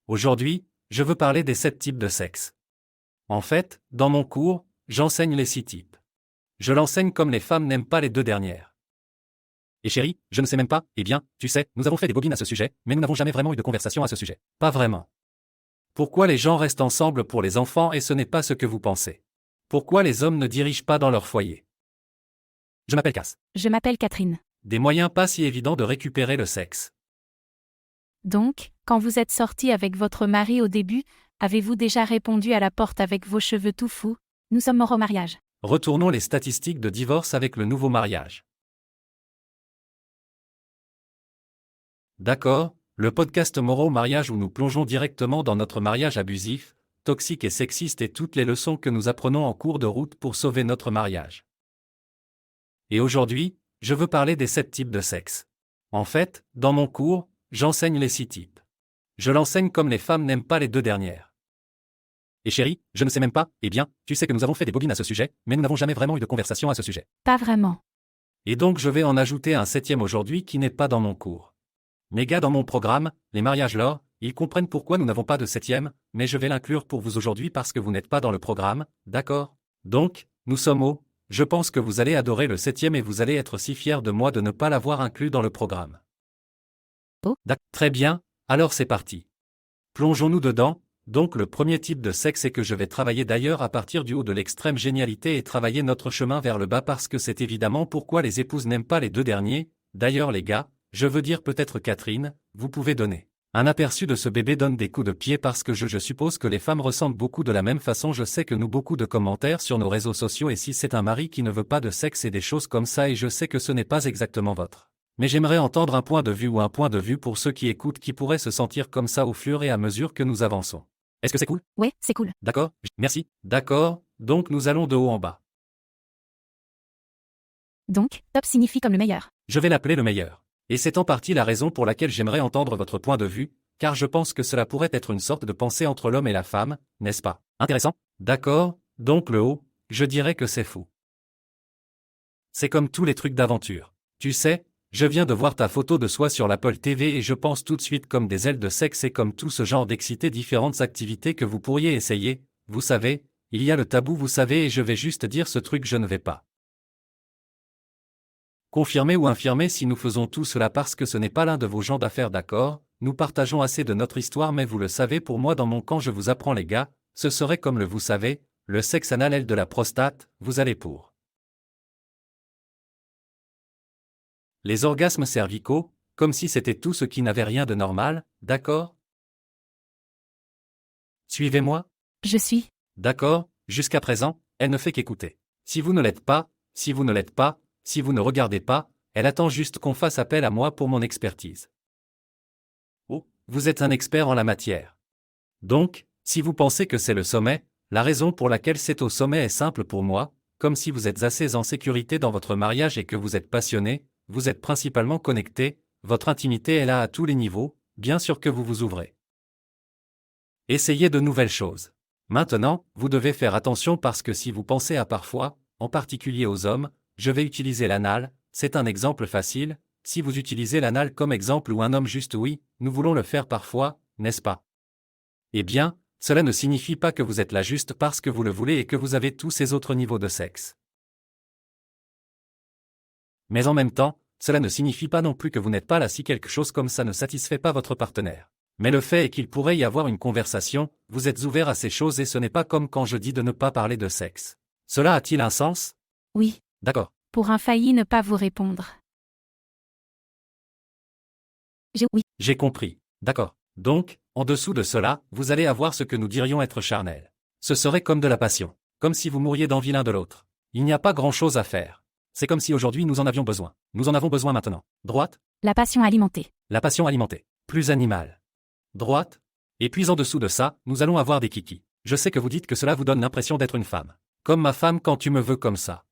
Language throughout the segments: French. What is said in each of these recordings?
Aujourd'hui, je veux parler des 7 types de sexe. En fait, dans mon cours, j'enseigne les 6 types. Je l'enseigne comme les femmes n'aiment pas les 2 dernières. Et chérie, je ne sais même pas, eh bien, tu sais, nous avons fait des bobines à ce sujet, mais nous n'avons jamais vraiment eu de conversation à ce sujet. Pas vraiment. Pourquoi les gens restent ensemble pour les enfants et ce n'est pas ce que vous pensez? Pourquoi les hommes ne dirigent pas dans leur foyer? Je m'appelle Cass. Je m'appelle Catherine. Des moyens pas si évidents de récupérer le sexe. Donc, quand vous êtes sorti avec votre mari au début, avez-vous déjà répondu à la porte avec vos cheveux tout fous? Nous sommes morts au mariage. Retournons les statistiques de divorce avec le nouveau mariage. D'accord, le podcast Moraux au mariage où nous plongeons directement dans notre mariage abusif, toxique et sexiste et toutes les leçons que nous apprenons en cours de route pour sauver notre mariage. Et aujourd'hui, je veux parler des 7 types de sexe. En fait, dans mon cours, j'enseigne les 6 types. Je l'enseigne comme les femmes n'aiment pas les 2 dernières. Et chérie, je ne sais même pas, eh bien, tu sais que nous avons fait des bobines à ce sujet, mais nous n'avons jamais vraiment eu de conversation à ce sujet. Pas vraiment. Et donc je vais en ajouter un 7e aujourd'hui qui n'est pas dans mon cours. Mes gars dans mon programme, les mariages lors, ils comprennent pourquoi nous n'avons pas de 7e, mais je vais l'inclure pour vous aujourd'hui parce que vous n'êtes pas dans le programme, d'accord? Donc, nous sommes au. Je pense que vous allez adorer le 7e et vous allez être si fiers de moi de ne pas l'avoir inclus dans le programme. Oh. Très bien, alors c'est parti. Plongeons-nous dedans. Donc le premier type de sexe est que je vais travailler d'ailleurs à partir du haut de l'extrême génialité et travailler notre chemin vers le bas parce que c'est évidemment pourquoi les épouses n'aiment pas les 2 derniers. D'ailleurs les gars, je veux dire peut-être Catherine, vous pouvez donner un aperçu de ce bébé donne des coups de pied parce que je suppose que les femmes ressemblent beaucoup de la même façon. Je sais que nous beaucoup de commentaires sur nos réseaux sociaux et si c'est un mari qui ne veut pas de sexe et des choses comme ça et je sais que ce n'est pas exactement votre. Mais j'aimerais entendre un point de vue ou un point de vue pour ceux qui écoutent qui pourraient se sentir comme ça au fur et à mesure que nous avançons. Est-ce que c'est cool? Ouais, c'est cool. D'accord, merci. D'accord, donc nous allons de haut en bas. Donc, top signifie comme le meilleur. Je vais l'appeler le meilleur. Et c'est en partie la raison pour laquelle j'aimerais entendre votre point de vue, car je pense que cela pourrait être une sorte de pensée entre l'homme et la femme, n'est-ce pas? Intéressant? D'accord, donc le haut, je dirais que c'est fou. C'est comme tous les trucs d'aventure. Tu sais, je viens de voir ta photo de soi sur l'Apple TV et je pense tout de suite comme des ailes de sexe et comme tout ce genre d'exciter différentes activités que vous pourriez essayer, vous savez, il y a le tabou vous savez et je vais juste dire ce truc je ne vais pas confirmer ou infirmer si nous faisons tout cela parce que ce n'est pas l'un de vos genres d'affaires d'accord, nous partageons assez de notre histoire mais vous le savez pour moi dans mon camp je vous apprends les gars, ce serait comme le vous savez, le sexe anal aile de la prostate, vous allez pour. Les orgasmes cervicaux, comme si c'était tout ce qui n'avait rien de normal, d'accord? Suivez-moi? Je suis. D'accord, jusqu'à présent, elle ne fait qu'écouter. Si vous ne l'êtes pas, si vous ne l'êtes pas, si vous ne regardez pas, elle attend juste qu'on fasse appel à moi pour mon expertise. Oh, vous êtes un expert en la matière. Donc, si vous pensez que c'est le sommet, la raison pour laquelle c'est au sommet est simple pour moi, comme si vous êtes assez en sécurité dans votre mariage et que vous êtes passionné, vous êtes principalement connecté, votre intimité est là à tous les niveaux, bien sûr que vous vous ouvrez. Essayez de nouvelles choses. Maintenant, vous devez faire attention parce que si vous pensez à parfois, en particulier aux hommes, je vais utiliser l'anal, c'est un exemple facile, si vous utilisez l'anal comme exemple ou un homme juste oui, nous voulons le faire parfois, n'est-ce pas? Eh bien, cela ne signifie pas que vous êtes là juste parce que vous le voulez et que vous avez tous ces autres niveaux de sexe. Mais en même temps, cela ne signifie pas non plus que vous n'êtes pas là si quelque chose comme ça ne satisfait pas votre partenaire. Mais le fait est qu'il pourrait y avoir une conversation, vous êtes ouvert à ces choses et ce n'est pas comme quand je dis de ne pas parler de sexe. Cela a-t-il un sens? Oui. D'accord. Pour un failli ne pas vous répondre. Oui. J'ai compris. D'accord. Donc, en dessous de cela, vous allez avoir ce que nous dirions être charnel. Ce serait comme de la passion. Comme si vous mouriez d'envie l'un de l'autre. Il n'y a pas grand-chose à faire. C'est comme si aujourd'hui nous en avions besoin. Nous en avons besoin maintenant. Droite? La passion alimentée. La passion alimentée. Plus animale. Droite? Et puis en dessous de ça, nous allons avoir des kikis. Je sais que vous dites que cela vous donne l'impression d'être une femme. Comme ma femme quand tu me veux comme ça.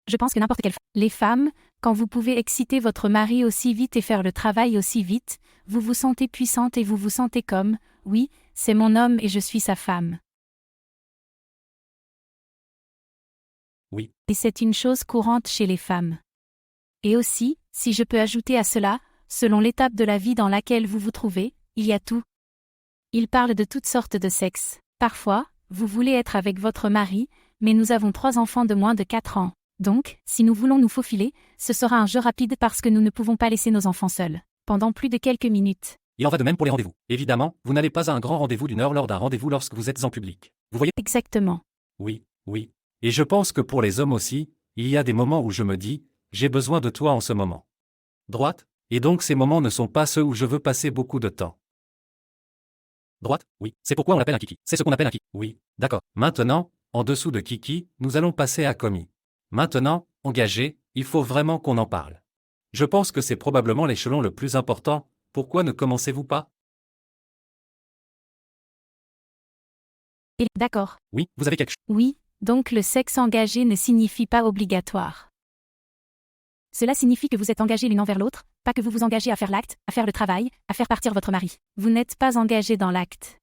Je pense que n'importe quelle femme. Les femmes, quand vous pouvez exciter votre mari aussi vite et faire le travail aussi vite, vous vous sentez puissante et vous vous sentez comme, oui, c'est mon homme et je suis sa femme. Oui. Et c'est une chose courante chez les femmes. Et aussi, si je peux ajouter à cela, selon l'étape de la vie dans laquelle vous vous trouvez, il y a tout. Il parle de toutes sortes de sexe. Parfois, vous voulez être avec votre mari, mais nous avons 3 enfants de moins de 4 ans. Donc, si nous voulons nous faufiler, ce sera un jeu rapide parce que nous ne pouvons pas laisser nos enfants seuls. Pendant plus de quelques minutes. Il en va de même pour les rendez-vous. Évidemment, vous n'allez pas à un grand rendez-vous d'1 heure lors d'un rendez-vous lorsque vous êtes en public. Vous voyez? Exactement. Oui, oui. Et je pense que pour les hommes aussi, il y a des moments où je me dis, j'ai besoin de toi en ce moment. Droite? Et donc ces moments ne sont pas ceux où je veux passer beaucoup de temps. Droite? Oui. C'est pourquoi on l'appelle un kiki. C'est ce qu'on appelle un kiki. Oui. D'accord. Maintenant, en dessous de kiki, nous allons passer à commis. Maintenant, engagé, il faut vraiment qu'on en parle. Je pense que c'est probablement l'échelon le plus important. Pourquoi ne commencez-vous pas? D'accord. Oui, vous avez quelque chose. Oui, donc le sexe engagé ne signifie pas obligatoire. Cela signifie que vous êtes engagés l'une envers l'autre, pas que vous vous engagez à faire l'acte, à faire le travail, à faire partir votre mari. Vous n'êtes pas engagés dans l'acte.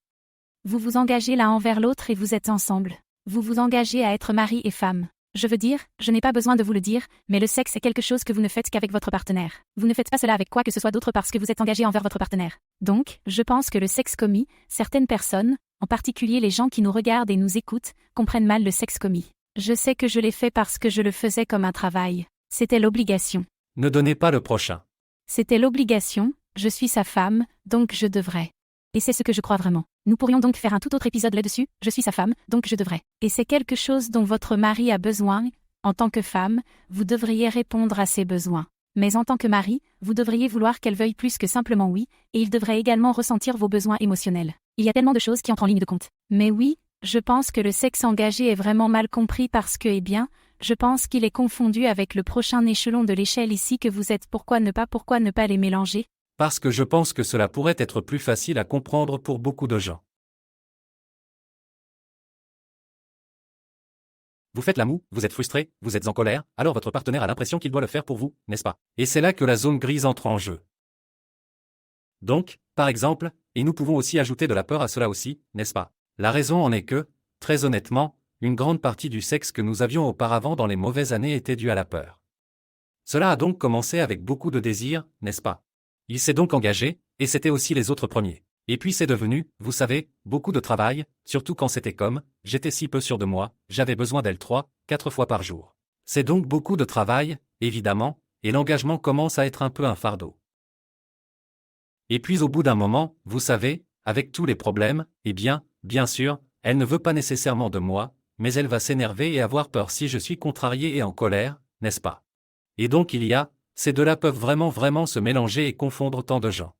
Vous vous engagez l'un envers l'autre et vous êtes ensemble. Vous vous engagez à être mari et femme. Je veux dire, je n'ai pas besoin de vous le dire, mais le sexe est quelque chose que vous ne faites qu'avec votre partenaire. Vous ne faites pas cela avec quoi que ce soit d'autre parce que vous êtes engagé envers votre partenaire. Donc, je pense que le sexe commis, certaines personnes, en particulier les gens qui nous regardent et nous écoutent, comprennent mal le sexe commis. Je sais que je l'ai fait parce que je le faisais comme un travail. C'était l'obligation. Ne donnez pas le prochain. C'était l'obligation, je suis sa femme, donc je devrais. Et c'est ce que je crois vraiment. Nous pourrions donc faire un tout autre épisode là-dessus, je suis sa femme, donc je devrais. Et c'est quelque chose dont votre mari a besoin, en tant que femme, vous devriez répondre à ses besoins. Mais en tant que mari, vous devriez vouloir qu'elle veuille plus que simplement oui, et il devrait également ressentir vos besoins émotionnels. Il y a tellement de choses qui entrent en ligne de compte. Mais oui, je pense que le sexe engagé est vraiment mal compris parce que, je pense qu'il est confondu avec le prochain échelon de l'échelle ici que vous êtes. Pourquoi ne pas les mélanger? Parce que je pense que cela pourrait être plus facile à comprendre pour beaucoup de gens. Vous faites la moue, vous êtes frustré, vous êtes en colère, alors votre partenaire a l'impression qu'il doit le faire pour vous, n'est-ce pas? Et c'est là que la zone grise entre en jeu. Donc, par exemple, et nous pouvons aussi ajouter de la peur à cela aussi, n'est-ce pas? La raison en est que, très honnêtement, une grande partie du sexe que nous avions auparavant dans les mauvaises années était due à la peur. Cela a donc commencé avec beaucoup de désir, n'est-ce pas? Il s'est donc engagé, et c'était aussi les autres premiers. Et puis c'est devenu, vous savez, beaucoup de travail, surtout quand c'était comme, j'étais si peu sûr de moi, j'avais besoin d'elle 3, 4 fois par jour. C'est donc beaucoup de travail, évidemment, et l'engagement commence à être un peu un fardeau. Et puis au bout d'un moment, vous savez, avec tous les problèmes, bien sûr, elle ne veut pas nécessairement de moi, mais elle va s'énerver et avoir peur si je suis contrarié et en colère, n'est-ce pas? Et donc ces deux-là peuvent vraiment se mélanger et confondre tant de gens.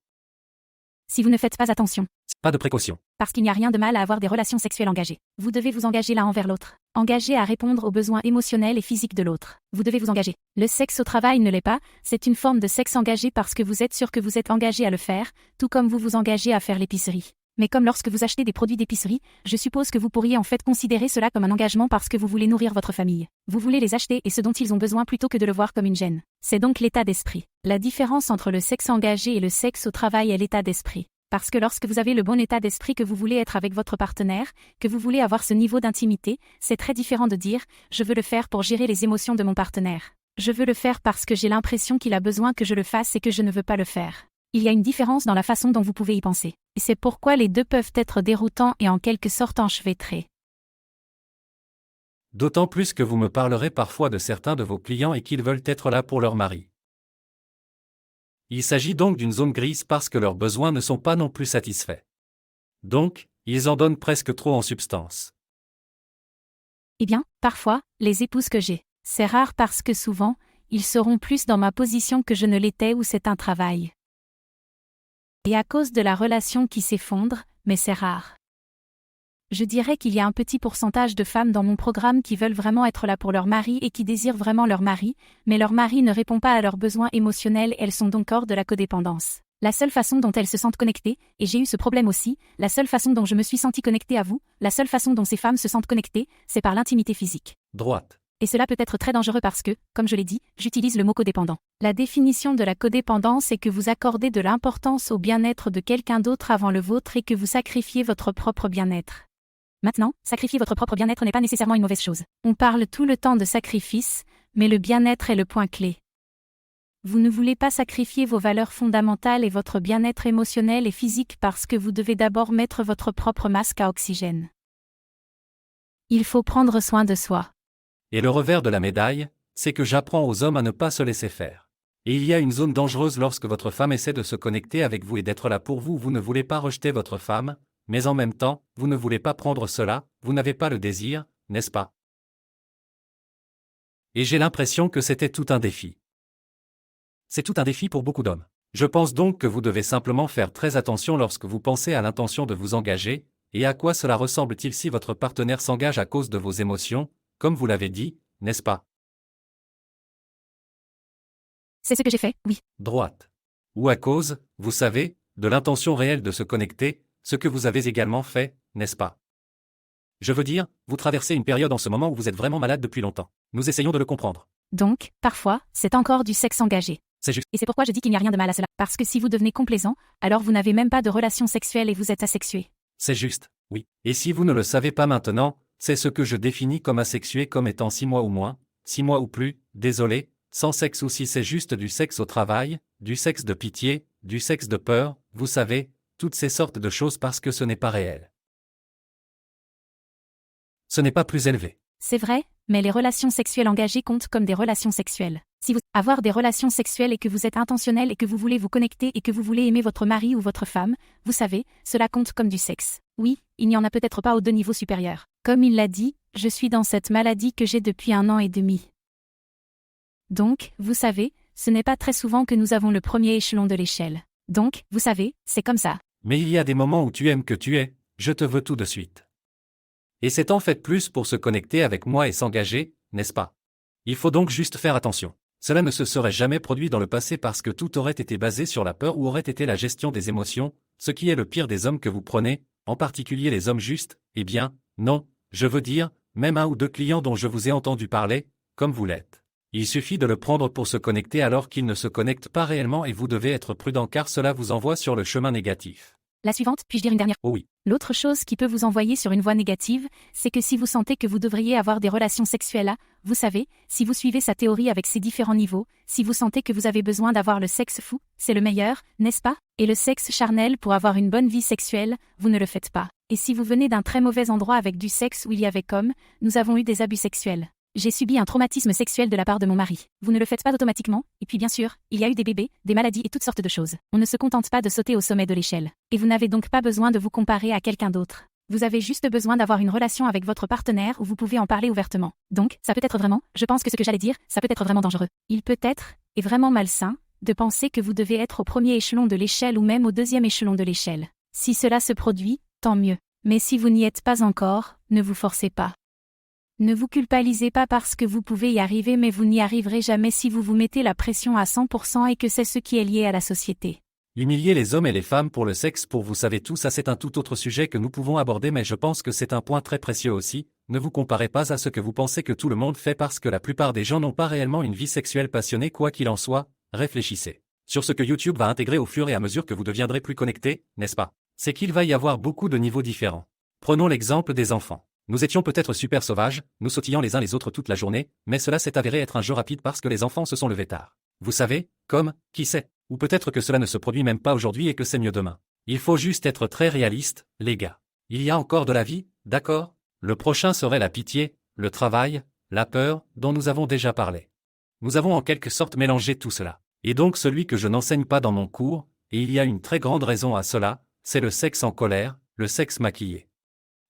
Si vous ne faites pas attention. Pas de précaution. Parce qu'il n'y a rien de mal à avoir des relations sexuelles engagées. Vous devez vous engager l'un envers l'autre. Engagé à répondre aux besoins émotionnels et physiques de l'autre. Vous devez vous engager. Le sexe au travail ne l'est pas, c'est une forme de sexe engagé parce que vous êtes sûr que vous êtes engagé à le faire, tout comme vous vous engagez à faire l'épicerie. Mais comme lorsque vous achetez des produits d'épicerie, je suppose que vous pourriez en fait considérer cela comme un engagement parce que vous voulez nourrir votre famille. Vous voulez les acheter et ce dont ils ont besoin plutôt que de le voir comme une gêne. C'est donc l'état d'esprit. La différence entre le sexe engagé et le sexe au travail est l'état d'esprit. Parce que lorsque vous avez le bon état d'esprit que vous voulez être avec votre partenaire, que vous voulez avoir ce niveau d'intimité, c'est très différent de dire « je veux le faire pour gérer les émotions de mon partenaire ». Je veux le faire parce que j'ai l'impression qu'il a besoin que je le fasse et que je ne veux pas le faire. Il y a une différence dans la façon dont vous pouvez y penser. Et c'est pourquoi les deux peuvent être déroutants et en quelque sorte enchevêtrés. D'autant plus que vous me parlerez parfois de certains de vos clients et qu'ils veulent être là pour leur mari. Il s'agit donc d'une zone grise parce que leurs besoins ne sont pas non plus satisfaits. Donc, ils en donnent presque trop en substance. Parfois, les épouses que j'ai, c'est rare parce que souvent, ils seront plus dans ma position que je ne l'étais ou c'est un travail. Et à cause de la relation qui s'effondre, mais c'est rare. Je dirais qu'il y a un petit pourcentage de femmes dans mon programme qui veulent vraiment être là pour leur mari et qui désirent vraiment leur mari, mais leur mari ne répond pas à leurs besoins émotionnels et elles sont donc hors de la codépendance. La seule façon dont elles se sentent connectées, et j'ai eu ce problème aussi, la seule façon dont je me suis sentie connectée à vous, la seule façon dont ces femmes se sentent connectées, c'est par l'intimité physique. Droite. Et cela peut être très dangereux parce que, comme je l'ai dit, j'utilise le mot codépendant. La définition de la codépendance est que vous accordez de l'importance au bien-être de quelqu'un d'autre avant le vôtre et que vous sacrifiez votre propre bien-être. Maintenant, sacrifier votre propre bien-être n'est pas nécessairement une mauvaise chose. On parle tout le temps de sacrifice, mais le bien-être est le point clé. Vous ne voulez pas sacrifier vos valeurs fondamentales et votre bien-être émotionnel et physique parce que vous devez d'abord mettre votre propre masque à oxygène. Il faut prendre soin de soi. Et le revers de la médaille, c'est que j'apprends aux hommes à ne pas se laisser faire. Et il y a une zone dangereuse lorsque votre femme essaie de se connecter avec vous et d'être là pour vous. Vous ne voulez pas rejeter votre femme, mais en même temps, vous ne voulez pas prendre cela, vous n'avez pas le désir, n'est-ce pas? Et j'ai l'impression que c'était tout un défi. C'est tout un défi pour beaucoup d'hommes. Je pense donc que vous devez simplement faire très attention lorsque vous pensez à l'intention de vous engager, et à quoi cela ressemble-t-il si votre partenaire s'engage à cause de vos émotions, comme vous l'avez dit, n'est-ce pas? C'est ce que j'ai fait, oui. Droite. Ou à cause, vous savez, de l'intention réelle de se connecter, ce que vous avez également fait, n'est-ce pas? Je veux dire, vous traversez une période en ce moment où vous êtes vraiment malade depuis longtemps. Nous essayons de le comprendre. Donc, parfois, c'est encore du sexe engagé. C'est juste. Et c'est pourquoi je dis qu'il n'y a rien de mal à cela. Parce que si vous devenez complaisant, alors vous n'avez même pas de relation sexuelle et vous êtes asexué. C'est juste, oui. Et si vous ne le savez pas maintenant, c'est ce que je définis comme asexué comme étant 6 mois ou moins, 6 mois ou plus, désolé, sans sexe ou si c'est juste du sexe au travail, du sexe de pitié, du sexe de peur, vous savez, toutes ces sortes de choses parce que ce n'est pas réel. Ce n'est pas plus élevé. C'est vrai, mais les relations sexuelles engagées comptent comme des relations sexuelles. Si vous avoir des relations sexuelles et que vous êtes intentionnel et que vous voulez vous connecter et que vous voulez aimer votre mari ou votre femme, vous savez, cela compte comme du sexe. Oui, il n'y en a peut-être pas aux 2 niveaux supérieurs. Comme il l'a dit, je suis dans cette maladie que j'ai depuis 1 an et demi. Donc, vous savez, ce n'est pas très souvent que nous avons le premier échelon de l'échelle. Donc, vous savez, c'est comme ça. Mais il y a des moments où tu aimes que tu es, je te veux tout de suite. Et c'est en fait plus pour se connecter avec moi et s'engager, n'est-ce pas? Il faut donc juste faire attention. Cela ne se serait jamais produit dans le passé parce que tout aurait été basé sur la peur ou aurait été la gestion des émotions, ce qui est le pire des hommes que vous prenez, en particulier les hommes justes, eh bien, non, je veux dire, même 1 ou 2 clients dont je vous ai entendu parler, comme vous l'êtes. Il suffit de le prendre pour se connecter alors qu'il ne se connecte pas réellement et vous devez être prudent car cela vous envoie sur le chemin négatif. La suivante, puis-je dire une dernière? Oh oui. L'autre chose qui peut vous envoyer sur une voie négative, c'est que si vous sentez que vous devriez avoir des relations sexuelles à, vous savez, si vous suivez sa théorie avec ses différents niveaux, si vous sentez que vous avez besoin d'avoir le sexe fou, c'est le meilleur, n'est-ce pas? Et le sexe charnel pour avoir une bonne vie sexuelle, vous ne le faites pas. Et si vous venez d'un très mauvais endroit avec du sexe où il y avait comme, nous avons eu des abus sexuels. J'ai subi un traumatisme sexuel de la part de mon mari. Vous ne le faites pas automatiquement, et puis bien sûr, il y a eu des bébés, des maladies et toutes sortes de choses. On ne se contente pas de sauter au sommet de l'échelle. Et vous n'avez donc pas besoin de vous comparer à quelqu'un d'autre. Vous avez juste besoin d'avoir une relation avec votre partenaire où vous pouvez en parler ouvertement. Donc, ça peut être vraiment, je pense que ce que j'allais dire, ça peut être vraiment dangereux. Il peut être, et vraiment malsain, de penser que vous devez être au premier échelon de l'échelle ou même au 2e échelon de l'échelle. Si cela se produit, tant mieux. Mais si vous n'y êtes pas encore, ne vous forcez pas. Ne vous culpabilisez pas parce que vous pouvez y arriver mais vous n'y arriverez jamais si vous vous mettez la pression à 100% et que c'est ce qui est lié à la société. Humilier les hommes et les femmes pour le sexe pour vous savez tout ça c'est un tout autre sujet que nous pouvons aborder mais je pense que c'est un point très précieux aussi, ne vous comparez pas à ce que vous pensez que tout le monde fait parce que la plupart des gens n'ont pas réellement une vie sexuelle passionnée quoi qu'il en soit, réfléchissez. Sur ce que YouTube va intégrer au fur et à mesure que vous deviendrez plus connecté, n'est-ce pas? C'est qu'il va y avoir beaucoup de niveaux différents. Prenons l'exemple des enfants. Nous étions peut-être super sauvages, nous sautillant les uns les autres toute la journée, mais cela s'est avéré être un jeu rapide parce que les enfants se sont levés tard. Vous savez, comme, qui sait? Ou peut-être que cela ne se produit même pas aujourd'hui et que c'est mieux demain. Il faut juste être très réaliste, les gars. Il y a encore de la vie, d'accord? Le prochain serait la pitié, le travail, la peur, dont nous avons déjà parlé. Nous avons en quelque sorte mélangé tout cela. Et donc celui que je n'enseigne pas dans mon cours, et il y a une très grande raison à cela, c'est le sexe en colère, le sexe maquillé.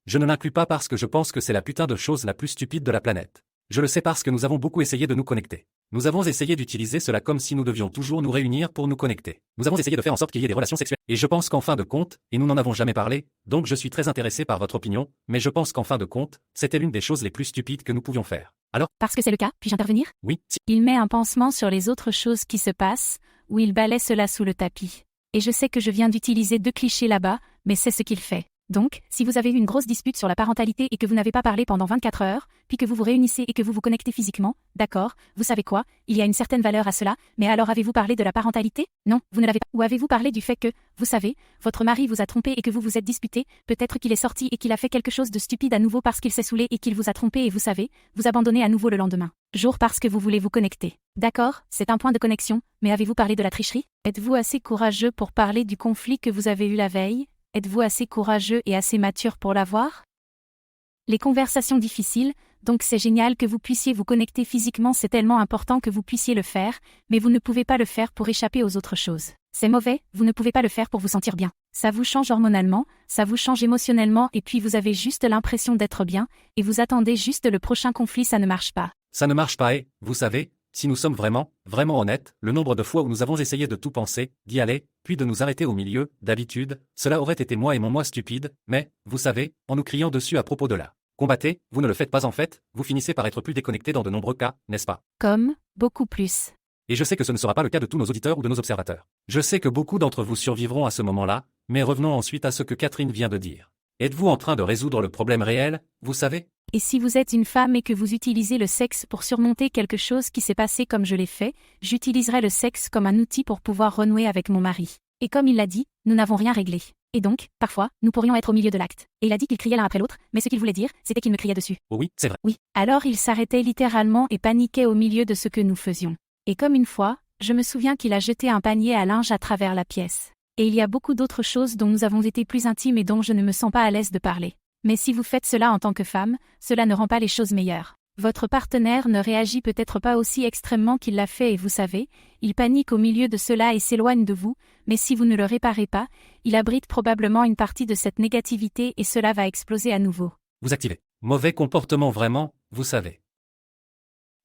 Je ne l'inclus pas parce que je pense que c'est la putain de chose la plus stupide de la planète. Je le sais parce que nous avons beaucoup essayé de nous connecter. Nous avons essayé d'utiliser cela comme si nous devions toujours nous réunir pour nous connecter. Nous avons essayé de faire en sorte qu'il y ait des relations sexuelles. Et je pense qu'en fin de compte, et nous n'en avons jamais parlé, donc je suis très intéressé par votre opinion, mais je pense qu'en fin de compte, c'était l'une des choses les plus stupides que nous pouvions faire. Alors? Parce que c'est le cas, puis-je intervenir? Oui, si. Il met un pansement sur les autres choses qui se passent, ou il balaie cela sous le tapis. Et je sais que je viens d'utiliser 2 clichés là-bas, mais c'est ce qu'il fait. Donc, si vous avez eu une grosse dispute sur la parentalité et que vous n'avez pas parlé pendant 24 heures, puis que vous vous réunissez et que vous vous connectez physiquement, d'accord, vous savez quoi, il y a une certaine valeur à cela, mais alors avez-vous parlé de la parentalité? Non, vous ne l'avez pas. Ou avez-vous parlé du fait que, vous savez, votre mari vous a trompé et que vous vous êtes disputé, peut-être qu'il est sorti et qu'il a fait quelque chose de stupide à nouveau parce qu'il s'est saoulé et qu'il vous a trompé et vous savez, vous abandonnez à nouveau le lendemain. Jour parce que vous voulez vous connecter. D'accord, c'est un point de connexion, mais avez-vous parlé de la tricherie? Êtes-vous assez courageux pour parler du conflit que vous avez eu la veille? Êtes-vous assez courageux et assez mature pour l'avoir? Les conversations difficiles, donc c'est génial que vous puissiez vous connecter physiquement, c'est tellement important que vous puissiez le faire, mais vous ne pouvez pas le faire pour échapper aux autres choses. C'est mauvais, vous ne pouvez pas le faire pour vous sentir bien. Ça vous change hormonalement, ça vous change émotionnellement et puis vous avez juste l'impression d'être bien, et vous attendez juste le prochain conflit, ça ne marche pas. Ça ne marche pas et, vous savez, si nous sommes vraiment honnêtes, le nombre de fois où nous avons essayé de tout penser, d'y aller, puis de nous arrêter au milieu, d'habitude, cela aurait été moi et mon moi stupide, mais, vous savez, en nous criant dessus à propos de la combattez, vous ne le faites pas en fait, vous finissez par être plus déconnecté dans de nombreux cas, n'est-ce pas? Comme, beaucoup plus. Et je sais que ce ne sera pas le cas de tous nos auditeurs ou de nos observateurs. Je sais que beaucoup d'entre vous survivront à ce moment-là, mais revenons ensuite à ce que Catherine vient de dire. Êtes-vous en train de résoudre le problème réel, vous savez? Et si vous êtes une femme et que vous utilisez le sexe pour surmonter quelque chose qui s'est passé comme je l'ai fait, j'utiliserai le sexe comme un outil pour pouvoir renouer avec mon mari. Et comme il l'a dit, nous n'avons rien réglé. Et donc, parfois, nous pourrions être au milieu de l'acte. Et il a dit qu'ils criaient l'un après l'autre, mais ce qu'il voulait dire, c'était qu'ils me criaient dessus. Oh oui, c'est vrai. Oui. Alors il s'arrêtait littéralement et paniquait au milieu de ce que nous faisions. Et comme une fois, je me souviens qu'il a jeté un panier à linge à travers la pièce. Et il y a beaucoup d'autres choses dont nous avons été plus intimes et dont je ne me sens pas à l'aise de parler. Mais si vous faites cela en tant que femme, cela ne rend pas les choses meilleures. Votre partenaire ne réagit peut-être pas aussi extrêmement qu'il l'a fait et vous savez, il panique au milieu de cela et s'éloigne de vous, mais si vous ne le réparez pas, il abrite probablement une partie de cette négativité et cela va exploser à nouveau. Vous activez. Mauvais comportement vraiment, vous savez.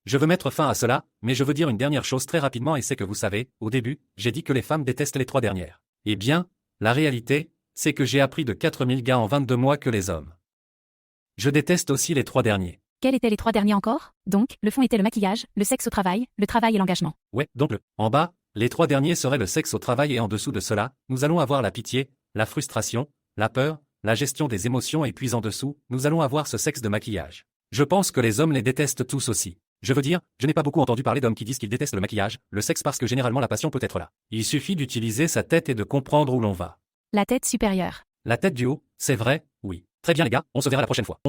Je veux mettre fin à cela, mais je veux dire une dernière chose très rapidement et c'est que vous savez, au début, j'ai dit que les femmes détestent les 3 dernières. Eh bien, la réalité, c'est que j'ai appris de 4000 gars en 22 mois que les hommes. Je déteste aussi les 3 derniers. Quels étaient les 3 derniers encore? Donc, le fond était le maquillage, le sexe au travail et l'engagement. Ouais, donc en bas, les 3 derniers seraient le sexe au travail et en dessous de cela, nous allons avoir la pitié, la frustration, la peur, la gestion des émotions et puis en dessous, nous allons avoir ce sexe de maquillage. Je pense que les hommes les détestent tous aussi. Je veux dire, je n'ai pas beaucoup entendu parler d'hommes qui disent qu'ils détestent le maquillage, le sexe parce que généralement la passion peut être là. Il suffit d'utiliser sa tête et de comprendre où l'on va. La tête supérieure. La tête du haut, c'est vrai, oui. Très bien les gars, on se verra la prochaine fois.